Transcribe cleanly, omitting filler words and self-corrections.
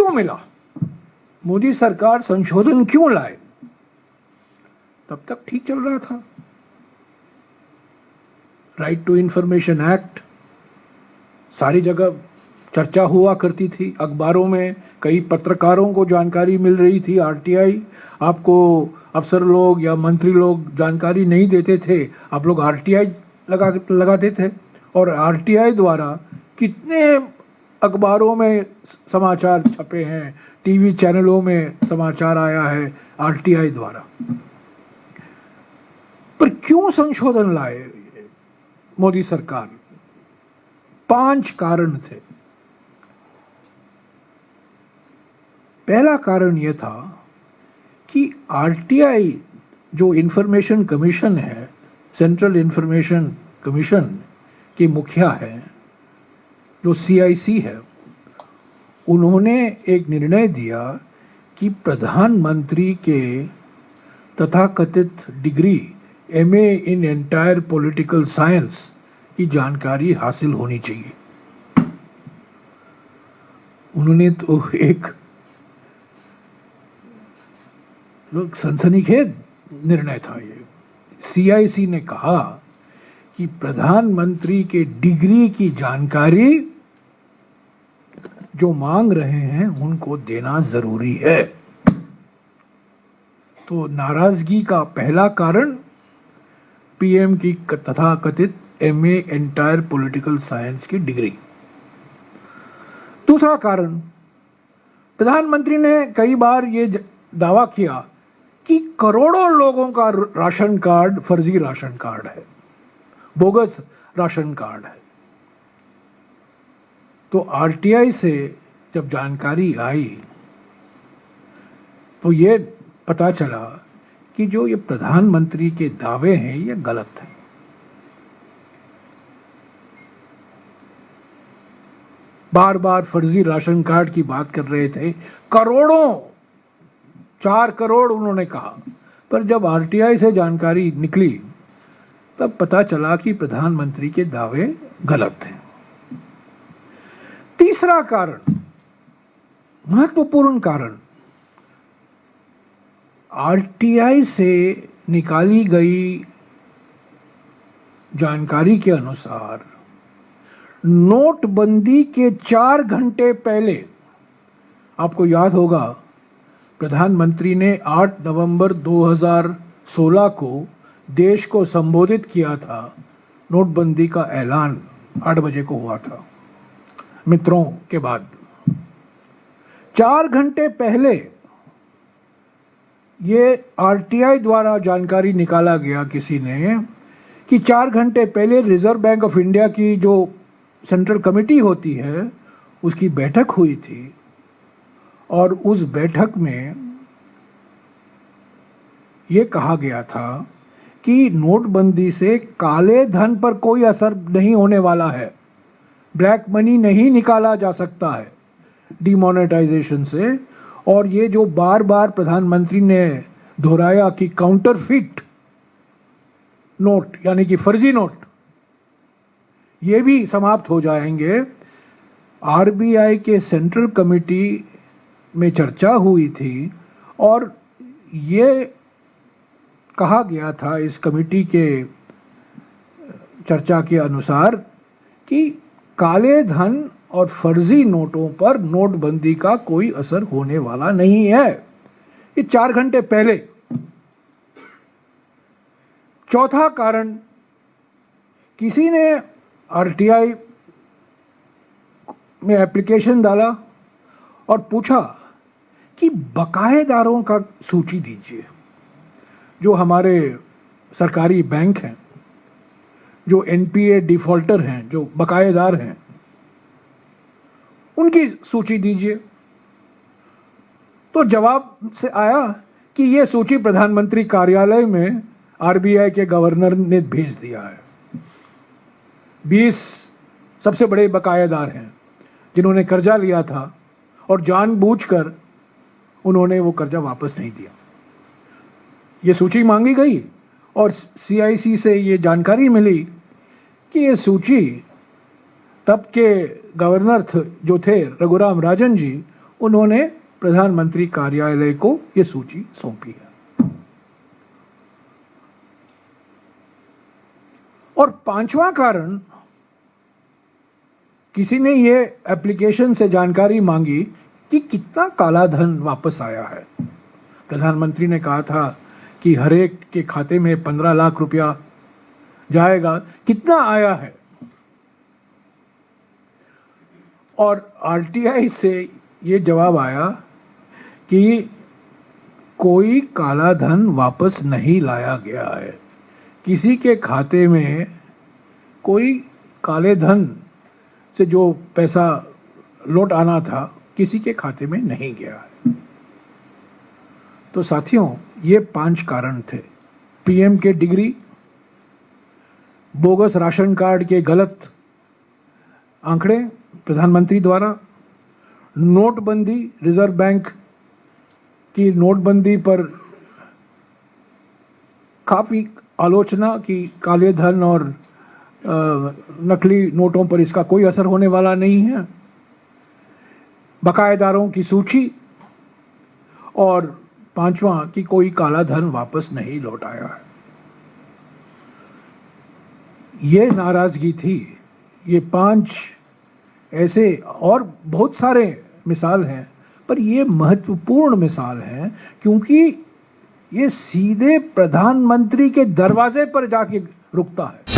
क्यों मिला, मोदी सरकार संशोधन क्यों लाए, तब तक ठीक चल रहा था। राइट टू इंफॉर्मेशन एक्ट सारी जगह चर्चा हुआ करती थी, अखबारों में कई पत्रकारों को जानकारी मिल रही थी। आरटीआई आपको अफसर लोग या मंत्री लोग जानकारी नहीं देते थे, आप लोग आरटीआई लगाते थे, और आरटीआई द्वारा कितने अखबारों में समाचार छपे हैं, टीवी चैनलों में समाचार आया है आरटीआई द्वारा। पर क्यों संशोधन लाए मोदी सरकार? 5 कारण थे। पहला कारण यह था कि आरटीआई जो इंफॉर्मेशन कमीशन है, सेंट्रल इंफॉर्मेशन कमीशन के मुखिया है, जो सीआईसी है, उन्होंने एक निर्णय दिया कि प्रधानमंत्री के तथाकथित degree MA in entire political science की जानकारी हासिल होनी चाहिए। उन्होंने तो एक सनसनीखेज निर्णय था ये। सीआईसी ने कहा कि प्रधानमंत्री के डिग्री की जानकारी जो मांग रहे हैं उनको देना जरूरी है। तो नाराजगी का पहला कारण पीएम की तथाकथित एमए एंटायर पॉलिटिकल साइंस की डिग्री। दूसरा कारण, प्रधानमंत्री ने कई बार ये दावा किया कि करोड़ों लोगों का राशन कार्ड फर्जी राशन कार्ड है, बोगस राशन कार्ड है। तो आरटीआई से जब जानकारी आई तो ये पता चला कि जो ये प्रधानमंत्री के दावे हैं ये गलत हैं। बार बार फर्जी राशन कार्ड की बात कर रहे थे, करोड़ों, 4 करोड़ उन्होंने कहा, पर जब आरटीआई से जानकारी निकली तब पता चला कि प्रधानमंत्री के दावे गलत थे। तीसरा कारण, महत्वपूर्ण कारण, आरटीआई से निकाली गई जानकारी के अनुसार नोटबंदी के 4 घंटे पहले, आपको याद होगा प्रधानमंत्री ने 8 नवंबर 2016 को देश को संबोधित किया था। नोटबंदी का ऐलान 8 बजे को हुआ था, मित्रों के बाद। 4 घंटे पहले ये आरटीआई द्वारा जानकारी निकाला गया किसी ने कि 4 घंटे पहले रिजर्व बैंक ऑफ इंडिया की जो सेंट्रल कमेटी होती है उसकी बैठक हुई थी, और उस बैठक में ये कहा गया था कि नोटबंदी से काले धन पर कोई असर नहीं होने वाला है, ब्लैक मनी नहीं निकाला जा सकता है डिमोनेटाइजेशन से। और ये जो बार बार प्रधानमंत्री ने दोहराया कि काउंटरफिट नोट यानी कि फर्जी नोट, ये भी समाप्त हो जाएंगे। आरबीआई के सेंट्रल कमेटी में चर्चा हुई थी और ये कहा गया था इस कमेटी के चर्चा के अनुसार कि काले धन और फर्जी नोटों पर नोटबंदी का कोई असर होने वाला नहीं है। ये 4 घंटे पहले। चौथा कारण, किसी ने आरटीआई में एप्लीकेशन डाला और पूछा कि बकायेदारों का सूची दीजिए, जो हमारे सरकारी बैंक हैं, जो एनपीए डिफॉल्टर हैं, जो बकायेदार हैं, उनकी सूची दीजिए। तो जवाब से आया कि यह सूची प्रधानमंत्री कार्यालय में आरबीआई के गवर्नर ने भेज दिया है। 20 सबसे बड़े बकायेदार हैं जिन्होंने कर्जा लिया था और जानबूझकर उन्होंने वो कर्जा वापस नहीं दिया। ये सूची मांगी गई और सीआईसी से ये जानकारी मिली कि ये सूची तब के गवर्नर जो थे रघुराम राजन जी, उन्होंने प्रधानमंत्री कार्यालय को ये सूची सौंपी है। और पांचवा कारण, किसी ने ये एप्लीकेशन से जानकारी मांगी कि कितना काला धन वापस आया है। प्रधानमंत्री ने कहा था कि हर एक के खाते में 15 लाख रुपया जाएगा, कितना आया है? और आरटीआई से ये जवाब आया कि कोई काला धन वापस नहीं लाया गया है, किसी के खाते में कोई काले धन से जो पैसा लौट आना था किसी के खाते में नहीं गया है। तो साथियों, ये 5 कारण थे। पीएम के डिग्री, बोगस राशन कार्ड के गलत आंकड़े प्रधानमंत्री द्वारा, नोटबंदी, रिजर्व बैंक की नोटबंदी पर काफी आलोचना कि काले धन और नकली नोटों पर इसका कोई असर होने वाला नहीं है, बकायेदारों की सूची, और 5वां कि कोई काला धन वापस नहीं लौट आया है। ये नाराजगी थी। ये 5 ऐसे और बहुत सारे मिसाल हैं, पर ये महत्वपूर्ण मिसाल है क्योंकि ये सीधे प्रधानमंत्री के दरवाजे पर जाके रुकता है।